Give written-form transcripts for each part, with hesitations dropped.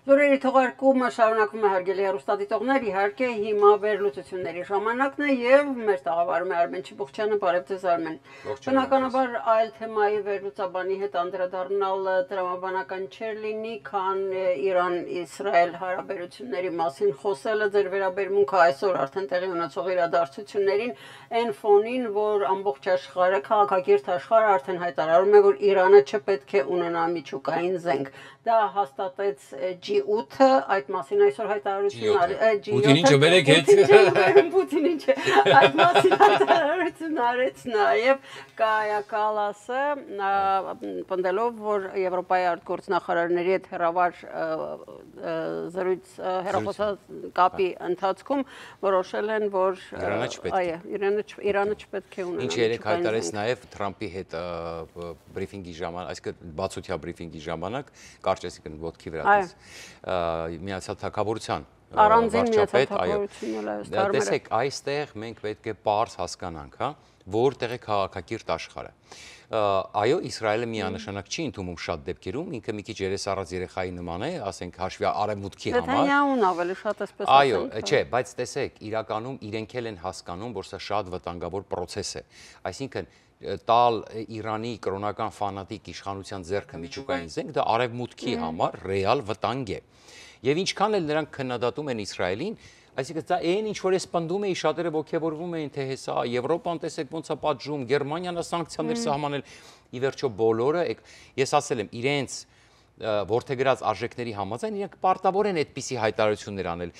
Լուրերի թողարկումը շարունակվում է հարգելի հեռուստադիտողներ, իհարկե հիմա վերլուծությունների ժամանակն է եւ մեր տաղավարում է Արմեն Չիբուխչյանը, բարև ձեզ Արմեն։ Բնականաբար այլ թեմայի վերլուծաբանի հետ անդրադառնալ տրամաբանական չէր լինի, քան Իրան-Իսրայել հարաբերությունների մասին խոսելը ձեր վերաբերմունքը այսօր արդեն տեղի ունեցող իրադարձություններին, այն ֆոնին, որ ամբողջ աշխարհը, քաղաքակիրթ աշխարհը արդեն հայտարարում է, որ Իրանը չպետք է ունենա միջուկային զենք։ Դա հաստատեց G8-ը, այդ մասին այսօր հայտարարություն Պուտինին չբերեք հետ։ Պուտինին չէ, այդ մասին հայտարարություն արեց նաև Կայա Կալասը, պնդելով, որ Եվրոպայի արտգործնախարարների հետ հեռավար հեռախոսակապի ընթացքում որոշել են, որ Իրանը չպետք է ունենա։ Ինչ երեք հայտարարեց նաև Թրամփի հետ բրիֆինգի ժամանակ, այսինքն բացօթյա բրիֆինգի ժամանակ կարճ ոտքի վրա Միացյալ Թագավորության առանձին Միացյալ Թագավորությունը տեսեք, այստեղ մենք պետք է պարզ հասկանանք, որտեղ է քաղաքակիրթ աշխարհը։ Այո, Իսրայելը միանշանակ չի ընդունում շատ դեպքերում, ինքը մի քիչ երեսառած երեխայի նման է, ասենք հաշվի արևմուտքի համար։ Նեթանյահուն ավելի շատ էսպես Այո, չէ, բայց տեսեք, իրականում իրենք էլ են հասկանում, որ սա շատ վտանգավոր process է։ Այսինքն տալ Իրանի կրոնական ֆանատիկ իշխանության ձեռքը միջուկային զենք, դա արևմուտքի համար ռեալ վտանգ է։ Եվ ինչքան էլ նրանք քննադատում են Իսրայելին, այսինքն դա այն ինչ որ ես պնդում էի, շատերը ողջևորվում էին, թե հեսա Եվրոպան տեսեք ոնց է պատժում, Գերմանիան սանկցիաներ սահմանել, ի վերջո բոլորը, ես ասել եմ, իրենց որդեգրած արժեքների համաձայն իրենք պարտավոր են այդպիսի հայտարարություններ անել։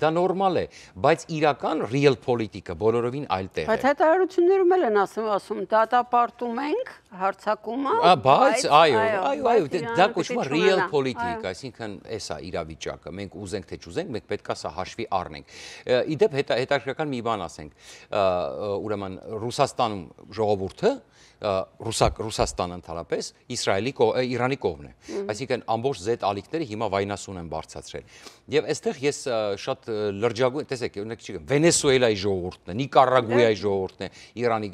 Դա նորմալ է, բայց իրական real politics-ը բոլորովին այլ տեղ է։ Բայց հայտարարություններում էլ են ասում, դատապարտում ենք հարձակումը, բայց այո, դա կոչվում է real politics, այսինքն էսա իրավիճակը, մենք ուզենք թե չուզենք, մենք պետք է սա հաշվի առնենք։ Իդեպ հետաքրքրական մի բան ասենք, ուրեմն Ռուսաստանում ժողովուրդը Ռուսաստանը ընդհանրապես Իրանի կողմն է։ Այսինքն ամբողջ Z ալիքները հիմա վայնասուն են բարձրացրել։ Եվ այստեղ ես շատ լրջագույն, տեսեք, օրինակ չգիտեմ, Վենեսուելայի ժողովուրդն է, Նիկարագուայի ժողովուրդն է Իրանի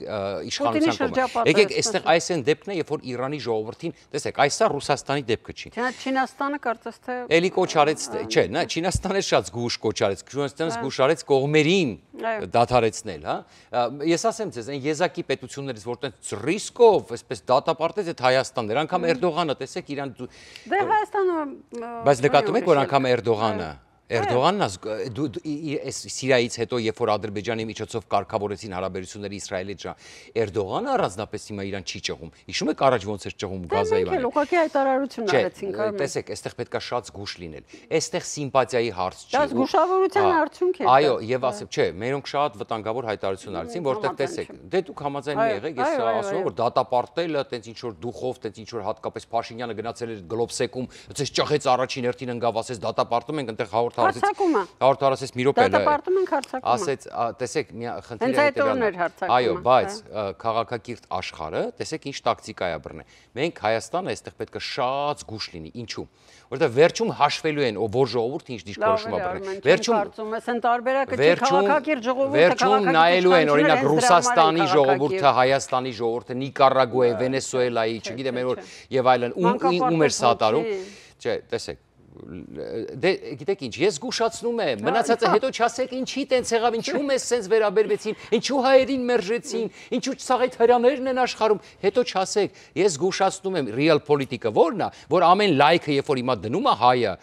իշխանության կողմը։ Եկեք այստեղ այս են դեպքն է, երբ որ Իրանի ժողովրդին, տեսեք, այս սա Ռուսաստանի դեպքը չի։ Չինաստանը կարծես թե Էլի կոչ արեց, չէ, Չինաստանը շատ զգուշ կոչ արեց, Չինաստանը զգուշ արեց կողմերին դադարեցնել, հա։ Ես ասեմ ձեզ, այն եզակի պետություններից, որտեղ ռիսկով, այսպես դատապարտեց այդ Հայաստաններ, անգամ Էրդողանը, տեսեք, իրան Դե Հայաստանը Բայց նկատում եք, որ անգամ Էրդողանը Էրդողանն Սիրիայից հետո, երբ որ Ադրբեջանի միջոցով կարգավորեցին հարաբերությունները Իսրայելի հետ, Էրդողանը առանձնապես հիմա իրան չի ճղում։ Հիշում եք առաջ ոնց էր ճղում Գազայի վրա։ Ուղղակի հայտարարություն արեցինք։ Տեսեք, այստեղ պետքա շատ զգուշ լինել։ Այստեղ սիմպաթիայի հարց չի։ Դա զգուշավորության արդյունք է։ Այո, եւ ասեմ, չէ, մերոնք շատ վտանգավոր հայտարարություն արեցին, որտեղ տեսեք, դե դուք համաձայն մի եղեք, ես ասում եմ, որ դատապարտելը, տենց ինչ որ դուխով, տենց ինչ որ հատկապես Փաշինյանը գնացել էր Գլոբսեկում, այդպես ճղեց առաջին հերթին ընկավ, ասեց դատապարտում ենք, այնտեղ հաղորդարարեց մի րոպե դատապարտում ենք հարձակումը։ Ասեց, տեսեք, խնդիրը հետևյալն է։ Այո, բայց քաղաքակիրթ աշխարհը, տեսեք ինչ տակտիկա է բռնել։ Մենք Հայաստանը այստեղ պետք է շատ զգուշ լինի։ Ինչու՞։ Որտեղ վերջում հաշվելու են, որ ժողովուրդը ինչ դիրքորոշում է բռնել։ Վերջում կարծում ես են տարբերակը չի քաղաքակիրթ ժողովուրդը, վերջում նայելու են, օրինակ Ռուսաստանի ժողովուրդը, Հայաստանի ժողովուրդը, Նիկարագուայի, Վենեսուելայի, չգիտեմ որ եւ այլն, ում էր սատարում։ Չէ, տեսեք Դե գիտեք ինչ, ես զգուշացնում եմ, մնացածը հետո չասեք ինչի տենց եղավ, ինչու մեզ սենց վերաբերվեցին, ինչու հայերին մերժեցին, ինչու սաղ այդ հրաներն են աշխարհում, հետո չասեք, ես զգուշացնում եմ real politics-ը որն է, որ ամեն լայքը, երբ որ հիմա դնում է հայը,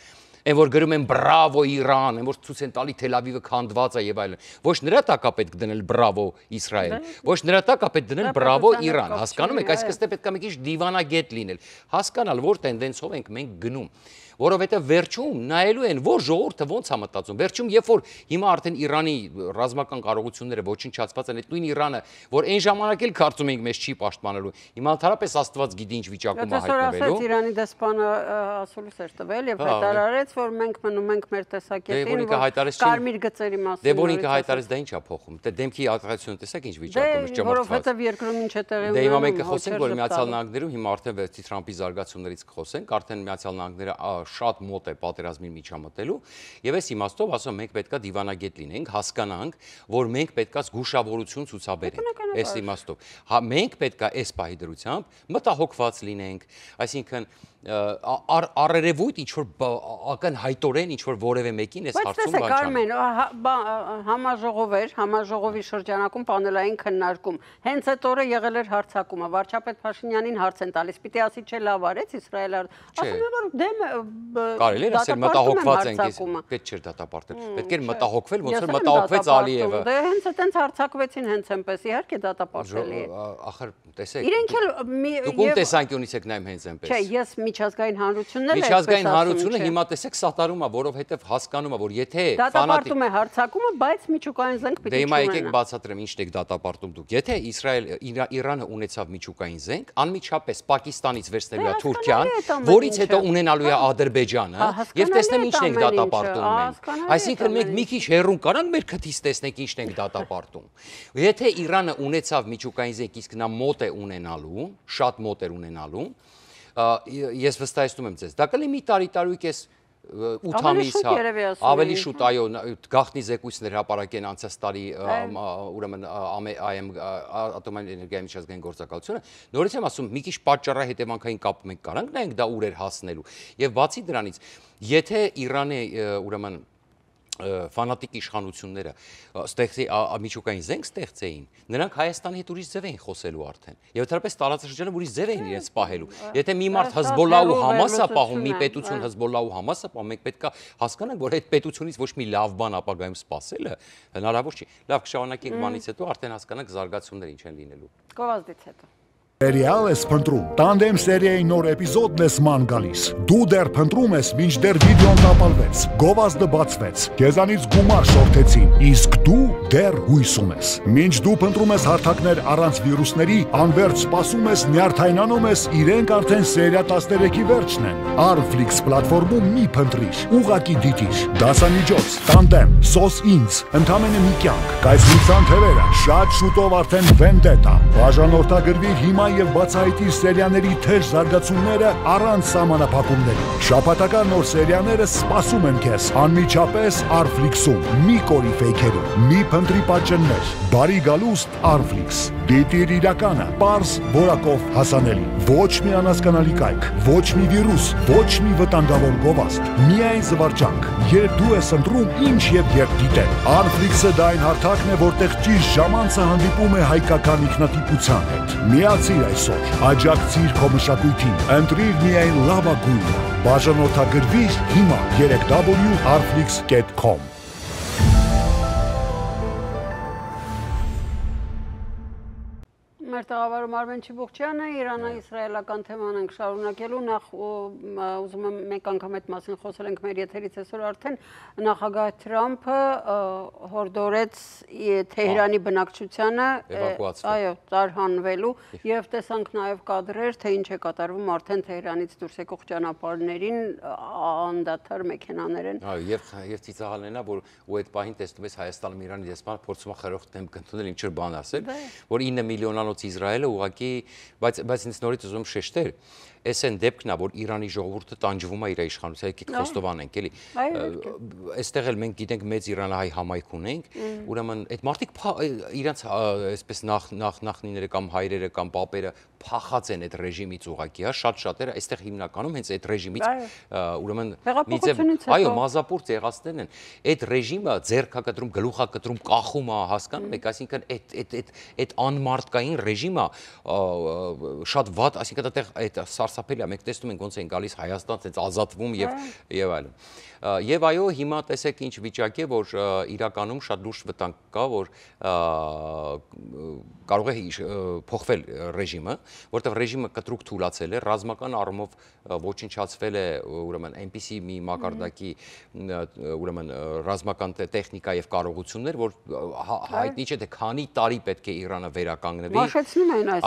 այն որ գրում են բրավո Իրան, այն որ ցույց են տալի Թել Ավիվը քանդված է եւ այլն, ոչ նրա տակ է պետք դնել բրավո Իսրայել, ոչ նրա տակ է պետք դնել բրավո Իրան, հասկանում եք, այսինքն պետք է մի քիչ դիվանագետ լինել, հասկանալ որ տենդենսով ենք մենք գնում որովհետև վերջում նայելու են, որ ժողովուրդը ոնց է մտածում։ Վերջում, երբ որ հիմա արդեն Իրանի ռազմական կարողությունները ոչնչացված են, այդ նույն Իրանը, որ այն ժամանակ էլ կարծում էինք մեզ չի պաշտպանելու, հիմա ընդհանրապես Աստված գիտի ինչ վիճակում է հայտնվելու։ Իրանի դեսպանը ասուլիս էր տվել եւ հայտարարեց, որ մենք մնում ենք մեր տեսակետին, կարմիր գծերի մասին։ Դե որ ինքը հայտարարեց, դա ի՞նչ է փոխում։ Դե դեմքի արտահայտությունը տեսեք ինչ վիճակում է, ճմրթված։ Որովհետև երկրում ինչ է տեղի ունենում։ Դե հիմա մենք կխոսենք, որ Միացյալ Նահանգներում հիմա արդեն Թրամփի զարգացումներից կխոսենք, արդեն Միացյալ Նահանգները շատ մոտ է պատերազմին միջամտելու եւ այս իմաստով ասում մենք պետքա դիվանագետ լինենք, հասկանանք, որ մենք պետքա զգուշավորություն ցուցաբերենք այս իմաստով։ Հա մենք պետքա այս պահի դրությամբ մտահոգված լինենք, այսինքն առերևույթ ինչ որ ակնհայտորեն ինչ որ որևէ մեկին այս հարցում բան չան։ Համաժողով էր, համաժողովի շրջանակում պանելային քննարկում։ Հենց այդ օրը եղել էր հարձակումը, վարչապետ Փաշինյանին հարց են տալիս, պիտի ասի չէ լավ արեց Իսրայելը։ Ասում է որ դեմ կարելի է ասել մտահոգված ենք, պետք չէր դատապարտել։ Պետք էր մտահոգվել, ոնց որ մտահոգվեց Ալիևը։ Դե հենց այդտենց հարձակվեցին հենց այնպես, իհարկե դատապարտելի է։ Ախր տեսեք։ Իրենք էլ դուք ում տեսանկյունից եք նայում հենց այնպես։ Չէ, ես միջազգային հանրությունն էլ միջազգային հանրությունը հիմա տեսեք սատարում է, որովհետև հասկանում է, որ եթե դատապարտում է հարձակումը, բայց միջուկային զենք պիտի չունենա։ Դե հիմա եկեք բացատրեմ ինչն եք դատապարտում դուք։ Եթե Իրանը ունեցավ միջուկային զենք, անմիջապես Պակիստանից վերցնելու է Թուրքիան, որից հետո ունենալու է Ադրբեջանը, եւ տեսնեմ ինչն ենք դատապարտում մենք։ Այսինքն մենք մի քիչ հեռուն կարանք մեր քթից տեսնենք ինչն ենք դատապարտում։ Եթե Իրանը ունեցավ միջուկային զենք, իսկ նա մոտ է ունենալու, շատ մոտ էր ունենալու, ես վստահեցնում եմ ձեզ, դա կլինի մի տարի կես 8 ամիս, ավելի շուտ, այո, գաղտնի զեկույցներ հապարակեն անցած տարի ուրեմն ատոմային էներգիայի միջազգային գործակալությունը, նորից եմ ասում, մի քիչ պատճառահետևանքային կապ մենք կարանք նայենք դա ուր էր հասնելու, եւ բացի դրանից, եթե Իրանը ուրեմն ֆանատիկ իշխանությունները միջուկային զենք ստեղծեին, նրանք Հայաստանի հետ ուրիշ ձև էին խոսելու արդեն։ Եվ դեռպես տարածաշրջանը ուրիշ ձև էին իրենց պահելու։ Եթե մի մարդ Հեզբոլլահու Համաս է պահում, մի պետություն Հեզբոլլահու Համաս է պահում, մենք պետք է հասկանանք, որ այդ պետությունից ոչ մի լավ բան ապագայում սպասելը հնարավոր չի։ Լավ, կշարունակենք բանից հետո արդեն հասկանանք զարգացումներ ինչ են լինելու։ Գովազդից հետո Serial ես փնտրում, տանդեմ սերիայի նոր էպիզոդն ես ման գալիս։ Դու դեռ փնտրում ես, մինչդեռ վիդեոն տապալվեց, գովազդը բացվեց, քեզանից գումար շորթեցին, իսկ դու դեռ հույսում ես։ Մինչ դու փնտրում ես հարթակներ առանց վիրուսների, անverջ սպասում ես, նյարդայնանում ես, իրենք արդեն սերիա 13-ի վերջն են։ Arflix պլատֆորմում մի փնտրիր, ուղակի դիտիր։ Դասամիջոց, տանդեմ, սոս ինձ, ընդամենը մի կյանք, կայսրության թևերը, շատ շուտով արդեն Vendetta, բաժանորդագրվիր հիմա եւ բացահայտիր սերիաների թեժ զարգացումները առանց սահմանափակումների։ Շաբաթական նոր սերիաները սպասում են քեզ անմիջապես Arflix-ում։ Մի կորի ֆեյքերում, մի փնտրի պատճեններ։ Բարի գալուստ Arflix։ Դիտիր իրականը, պարզ, որակով հասանելի։ Ոչ մի անհասկանալի կայք, ոչ մի վիրուս, ոչ մի վտանգավոր գովազդ։ Միայն զվարճանք, երբ դու ես ընտրում ինչ եւ երբ դիտել։ Arflix-ը դա այն հարթակն է, որտեղ ճիշտ ժամանցը հանդիպում է հայկական ինքնատիպության հետ։ Միացիր այսօր, աջակցիր քո մշակույթին, ընտրիր միայն լավագույնը։ Բաժանորդագրվիր հիմա 3w.arflix.com Մեր տաղավարում Արմեն Չիբուխչյանը, Իրано-իսրայելական թեման ենք շարունակելու, նախ ուզում եմ մեկ անգամ այդ մասին խոսել ենք մեր եթերից այսօր արդեն, նախագահ Թրամփը հորդորեց Թեհրանի բնակչությանը, այո, տարհանվելու եւ տեսանք նաեւ կադրեր, թե ինչ է կատարվում արդեն Թեհրանից դուրս եկող ճանապարհներին անդադար մեքենաներ են։ Այո, եւ ծիծաղալն է, որ ու այդ պահին տեսնում ես Հայաստանում Իրանի դեսպանը փորձում է խրոխտ դեմ կընդունել ինչ որ բան ասել, որ 9 միլիոնանոց Իսրայելը ուղղակի, բայց ինձ նորից ուզում շեշտել, այս են դեպքն է, որ Իրանի ժողովուրդը տանջվում է իր իշխանության, եկեք խոստովանենք, էլի։ Այստեղ էլ մենք գիտենք մեծ իրանահայ համայնք ունենք, ուրեմն այդ մարդիկ իրանց այսպես նախնիները կամ հայրերը կամ պապերը փախած են այդ ռեժիմից ուղղակի, հա, շատ-շատերը այստեղ հիմնականում հենց այդ ռեժիմից ուրեմն այո, մազապուրց եղածներն են։ Այդ ռեժիմը ձեռք է կտրում, գլուխ է կտրում, կախում է, հասկանում եք, այսինքն այդ անմարդկային ռեժիմը շատ վատ, այսինքն այդտեղ այդ սարսափելի է, մենք տեսնում ենք ոնց են գալիս Հայաստան, ցենց ազատվում եւ այլն։ Եվ այո, հիմա տեսեք ինչ վիճակ է, որ իրականում շատ լուրջ վտանգ կա, որ կարող է փոխվել ռեժիմը, որտեղ ռեժիմը կտրուկ թուլացել է, ռազմական առումով ոչնչացվել է, ուրեմն այնպիսի մի մակարդակի ուրեմն ռազմական տեխնիկա եւ կարողություններ, որ հայտնի չէ թե քանի տարի պետք է Իրանը վերականգնվի։ Մաշեցնում են այս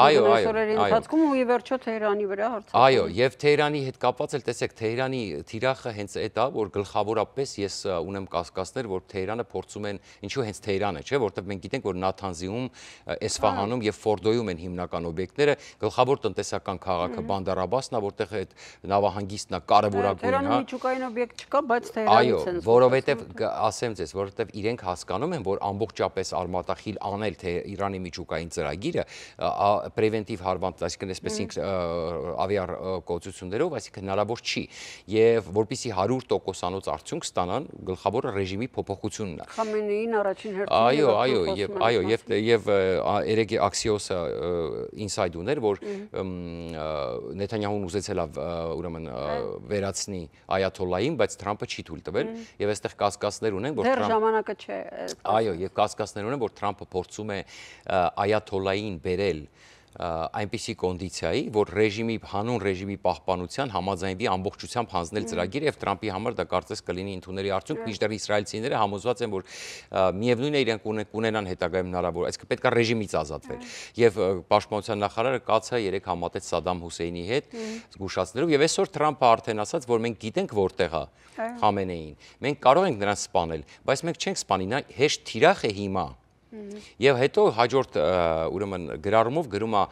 օրերի ընթացքում ու ի վերջո Թեհրանի վրա հարձակվում։ Այո, եւ Թեհրանի հետ կապված էլ տեսեք, Թեհրանի թիրախը հենց այդ է, որ գլխավորապես ես ունեմ կասկածներ, որ Թեհրանը փորձում են, ինչու հենց Թեհրանը, չէ, որտեղ մենք գիտենք, որ Նաթանզիում, Էսֆահանում եւ Ֆորդոյում են հիմնական օբյեկտները, գլխավոր տնտեսական քաղաքը Բանդար Աբասն է, որտեղ այդ նավահանգիստն է կարևորագույն, հա։ Թեհրանում միջուկային օբյեկտ չկա, բայց Թեհրանից են։ Այո, որովհետեւ ասեմ ձեզ, որովհետեւ իրենք հասկանում են, որ ամբողջապես արմատախիլ անել թե Իրանի միջուկային ծրագիրը պրևենտիվ հարված, այսինքն այսպես ավիա կոծություններով, այսինքն հնարավոր չի։ Եվ որպեսզի 100%-անոց արդյունք ստանան, գլխավորը ռեժիմի փոփոխությունն է։ Խամենեին առաջին հերթին Այո, եւ երեք Axios-ը inside ուներ, որ Նեթանյահուն ուզեցել է ուրեմն վերացնի այաթոլլային, բայց Թրամփը չի թույլ տվել եւ այստեղ կասկածներ ունեն, որ Դեռ ժամանակը չէ։ Այո, եւ կասկածներ ունեն, որ Թրամփը փորձում է այաթոլլային բերել այնպիսի կոնդիցիայի, որ հանուն ռեժիմի պահպանության համաձայնվի ամբողջությամբ հանձնել ծրագիրը եւ Թրամփի համար դա կարծես կլինի ընդունելի արդյունք, մինչդեռ իսրայելցիները համոզված են, որ միևնույն է իրենք կունենան հետագայում հնարավոր, այսինքն պետք է ռեժիմից ազատվել։ Եվ պաշտպանության նախարարը կացը 3 համատեց Սադամ Հուսեյնի հետ զգուշացնելով եւ այսօր Թրամփը արդեն ասաց, որ մենք գիտենք որտեղ է Խամենեին։ Մենք կարող ենք նրան սպանել, բայց մենք չենք սպանի, նա հեշտ թիրախ է հիմա։ Եվ հետո հաջորդ ուրեմն գրառումով գրում է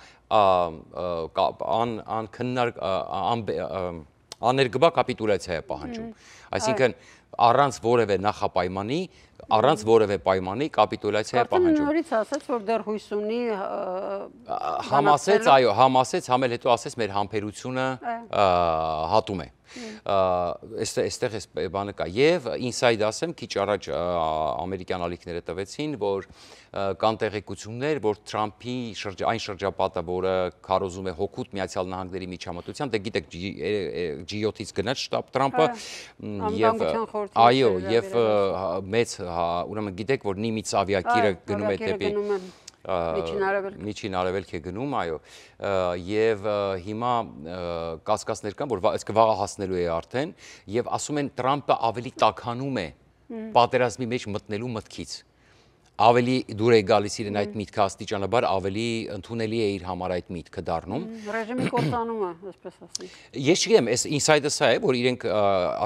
աներկբա կապիտուլյացիա է պահանջում, այսինքն առանց որևէ նախապայմանի, առանց որևէ պայմանի կապիտուլյացիա է պահանջում։ Նորից ասաց, որ դեռ հույս ունի համասեց, համել հետո ասեց մեր համբերությունը հատում է։ Այստեղ էս բանը կա եւ inside ասեմ քիչ առաջ ամերիկյան ալիքները տվեցին, որ կան տեղեկություններ, որ Թրամփի այն շրջապատը, որը քարոզում է հօգուտ Միացյալ Նահանգների միջամտության, դե գիտեք G7-ից գնաց շտաբ Թրամփը եւ այո, եւ մեծ ուրեմն գիտեք, որ Նիմից ավիակիրը գնում է դեպի Միջին Արևելք է գնում, այո, եւ հիմա կասկածներ կան, որ այսինքն վաղը հասնելու է արդեն, եւ ասում են Թրամփը ավելի տաքանում է պատերազմի մեջ մտնելու մտքից։ Ավելի դուր է գալիս իրեն այդ միտքը աստիճանաբար ավելի ընդունելի է իր համար այդ միտքը դառնում։ Ռեժիմի կործանումը, այսպես ասենք։ Ես չգիտեմ, այս inside-ը սա է, որ իրենք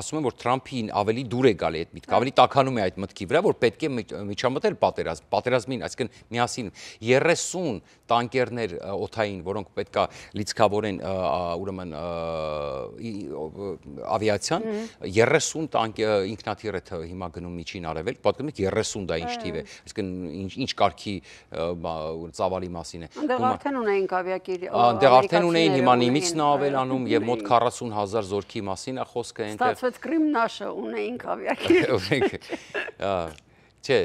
ասում են, որ Թրամփին ավելի դուր է գալի այդ միտքը, ավելի տաքանում է այդ մտքի վրա, որ պետք է միջամտել պատերազմին, այսինքն միասին 30 տանկերներ օդային, որոնք պետքա լիցքավորեն ուրեմն ավիացիան, 30 տանկ ինքնաթիռ է հիմա գնում Միջին Արևելք, պատկերացնեք 30 դա ինչ թիվ է, ինչ կարգի ծավալի մասին է։ Այնտեղ արդեն ունեինք ավիակիր։ Այնտեղ արդեն ունեին, հիմա Նիմիցն է ավելանում եւ մոտ 40,000 զորքի մասին է խոսքը այնտեղ։ Ստացվեց Կրիմնաշը ունեինք ավիակիր։ Չէ,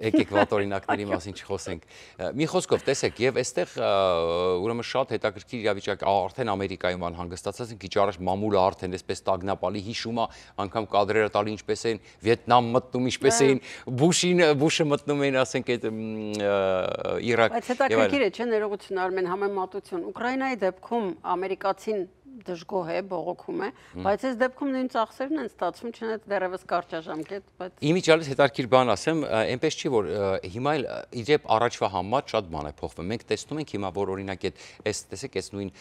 եկեք վատ օրինակների մասին չխոսենք։ Մի խոսքով, տեսեք, եւ այստեղ ուրեմն շատ հետաքրքիր իրավիճակ արդեն Ամերիկայում անհանգստացած են, քիչ առաջ մամուլը արդեն այսպես տագնապալի հիշում է, անգամ կադրերը տալի ինչպես էին Վիետնամ մտնում, ինչպես էին Բուշը մտնում էին, ասենք այդ Իրաք։ Բայց հետաքրքիր է, չէ՞, ներողություն Արմեն, համեմատություն։ Ուկրաինայի դեպքում ամերիկացին դժգոհ է, բողոքում է, բայց այս դեպքում նույն ծախսերն են ստացվում, չնայած դեռևս կարճաժամկետ, բայց Իմիջիալից հետաքրքիր բան ասեմ, այնպես չի որ հիմա էլ իդեպ առաջվա համար շատ բան է փոխվում։ Մենք տեսնում ենք հիմա որ օրինակ այս տեսեք այս նույն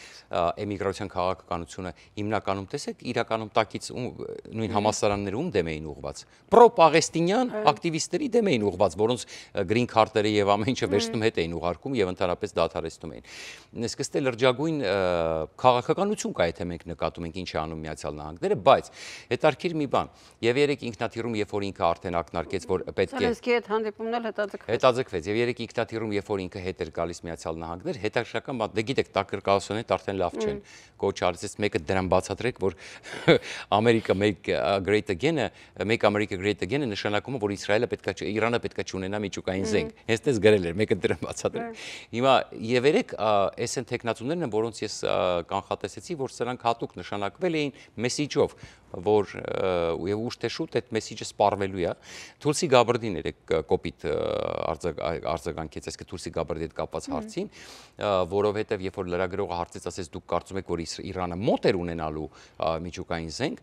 էմիգրացիան քաղաքականությունը հիմնականում տեսեք իրականում տակից նույն համալսարաններում դեմ էին ուղված։ Պրո-պաղեստինյան ակտիվիստների դեմ էին ուղված, որոնց գրին քարտերը եւ ամեն ինչը վերջնում հետ էին ուղարկում եւ ընդհանրապես դադարեցնում էին։ Սկսել լրջագույն քաղաքականություն կա, եթե մենք նկատում ենք ինչ է անում Միացյալ Նահանգները, բայց հետարքիր մի բան, եւ երեք ինքնաթիռում, երբ որ ինքը արդեն ակնարկեց, որ պետք է Զելենսկիի հետ հանդիպումն էլ հետաձգվեց, եւ երեք ինքնաթիռում, երբ որ ինքը հետ էր գալիս Միացյալ Նահանգներ, հետաքրքրական բան, դե գիտեք, տակրկալությունները արդեն լավ չեն։ Կոչ արեցից մեկը դրան բացատրեք, որ America Make Great Again-ը, Make America Great Again-ը նշանակում է, որ Իսրայելը պետքա Իրանը պետքա չունենա միջուկային զենք։ Հենց դες գրել էր, մեկը դրան բացատրեք։ Հիմա եւ երեք այս են տեխնատուներն են, որոնց ես կանխատեսեցի, որ սրանք հատուկ նշանակվել էին մեսիջով, որ եւ ուշ թե շուտ այդ մեսիջը սպառվելու է։ Թուլսի Գաբրդին երեք կոպիտ արձագանքեց, այսինքն Թուլսի Գաբրդի հետ կապված հարցին, որովհետեւ երբ որ լրագրողը հարցեց, ասեց դուք կարծում եք, որ Իրանը մոտ էր ունենալու միջուկային զենք,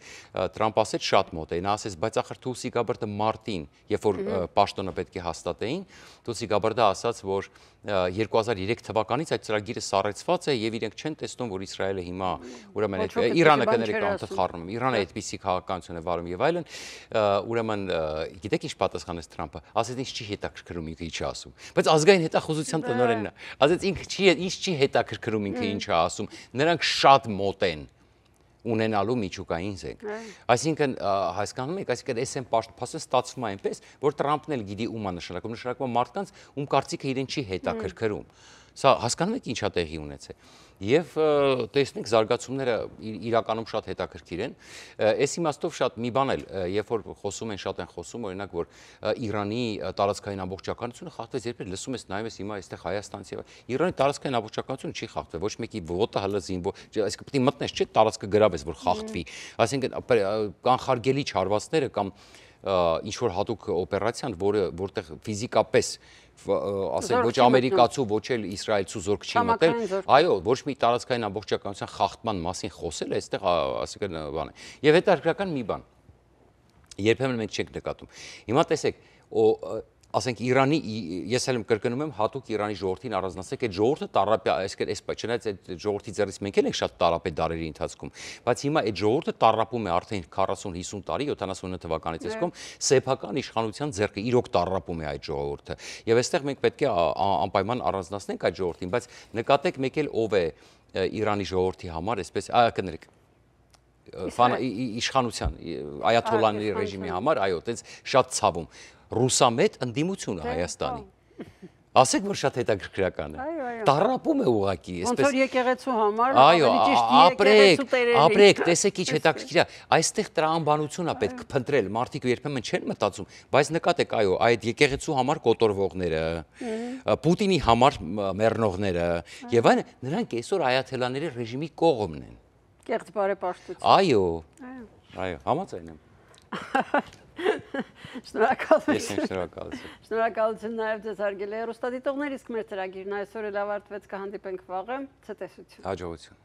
Թրամփ ասեց շատ մոտ է, նա ասեց, բայց ախր Թուլսի Գաբրդը մարտին, երբ որ պաշտոնը պետք է հաստատեին, Թուլսի Գաբրդը ասաց, որ 2003 թվականից այդ ծրագիրը սառեցված է եւ իրենք չեն տեսնում, որ Իսրայելը հիմա ուրեմն այդ Իրանը կներեք կանխառնում, Իրանը այդպիսի քաղաքականություն է վարում եւ այլն, ուրեմն գիտեք ինչ պատասխանեց Թրամփը, ասեց ինչ չի հետաքրքրում ինքը ինչ է ասում, բայց ազգային հետախուզության տնօրենն է, ասեց ինքը ինչ չի հետաքրքրում ինքը ինչ է ասում, նրանք շատ մոտ են ունենալու միջուկային զենք։ Այսինքն հասկանում եք, այսինքն այս են փաստը ստացվում է այնպես, որ Թրամփն էլ գիտի ում է նշանակում, նշանակում է մարդկանց, ում կարծիքը իրեն չի հետաքրքրում։ Սա հասկանում եք ինչա տեղի ունեցել։ Եվ տեսնենք զարգացումները իրականում շատ հետաքրքիր են։ Այս իմաստով շատ մի բան էլ, երբ որ խոսում են, շատ են խոսում, օրինակ, որ Իրանի տարածքային ամբողջականությունը խախտվեց, երբ լսում ես, նայում ես հիմա այստեղ Հայաստանից եւ Իրանի տարածքային ամբողջականությունը չի խախտվել, ոչ մեկի ոտը հələ զինվոր, այսինքն պետք է մտնես, չէ՞, տարածքը գրավես, որ խախտվի։ Այսինքն կանխարգելի չարվածները կամ ինչ որ հատուկ օպերացիան, որտեղ ֆիզիկապես ասենք ոչ ամերիկացու, ոչ էլ իսրայելցու զորք չի մտել, այո, ոչ մի տարածքային ամբողջականության խախտման մասին խոսել է, այստեղ ասենք բան է։ Եվ հետաքրքրական մի բան։ Երբեմն մենք չենք նկատում։ Հիմա տեսեք, ասենք Իրանի, ես էլ կրկնում եմ, հատուկ Իրանի ժողովրդին առանձնացեք, այդ ժողովուրդը տարապե, այսպես, չնայած այդ ժողովրդի ձեռից մենք էլ ենք շատ տարապե դարերի ընթացքում, բայց հիմա այդ ժողովուրդը տարապում է արդեն 40-50 տարի, 79 թվականի տեսքով, սեփական իշխանության ձեռքը իրոք տարապում է այդ ժողովուրդը։ Եվ այստեղ մենք պետք է անպայման առանձնացնենք այդ ժողովրդին, բայց նկատեք մեկ էլ ով է Իրանի ժողովրդի համար, այսպես, կներեք, իշխանության, այաթոլլաների ռեժիմի համար, այո, այդպես շատ ցավում։ Ռուսամետ ընդդիմությունը Հայաստանի։ Ասեք, որ շատ հետաքրքրական է։ Տարապում է ուղղակի, այսպես։ Ոնց որ եկեղեցու համար, այո, ապրեք, տեսեք ինչ հետաքրքիր է։ Այստեղ տրամաբանություն է պետք փնտրել, մարդիկ երբեմն չեն մտածում, բայց նկատեք, այո, այդ եկեղեցու համար կոտորվողները, Պուտինի համար մեռնողները, եւ այլն, նրանք այսօր այաթոլլաների ռեժիմի կողմն են։ Կեղծ բարեպաշտություն։ Այո, համաձայն եմ։ Շնորհակալություն։ Շնորհակալություն նաև ձեզ հարգելի հեռուստադիտողներ, իսկ մեր ծրագիրն այսօր էլ ավարտվեց, կհանդիպենք վաղը, ցտեսություն։ Հաջողություն։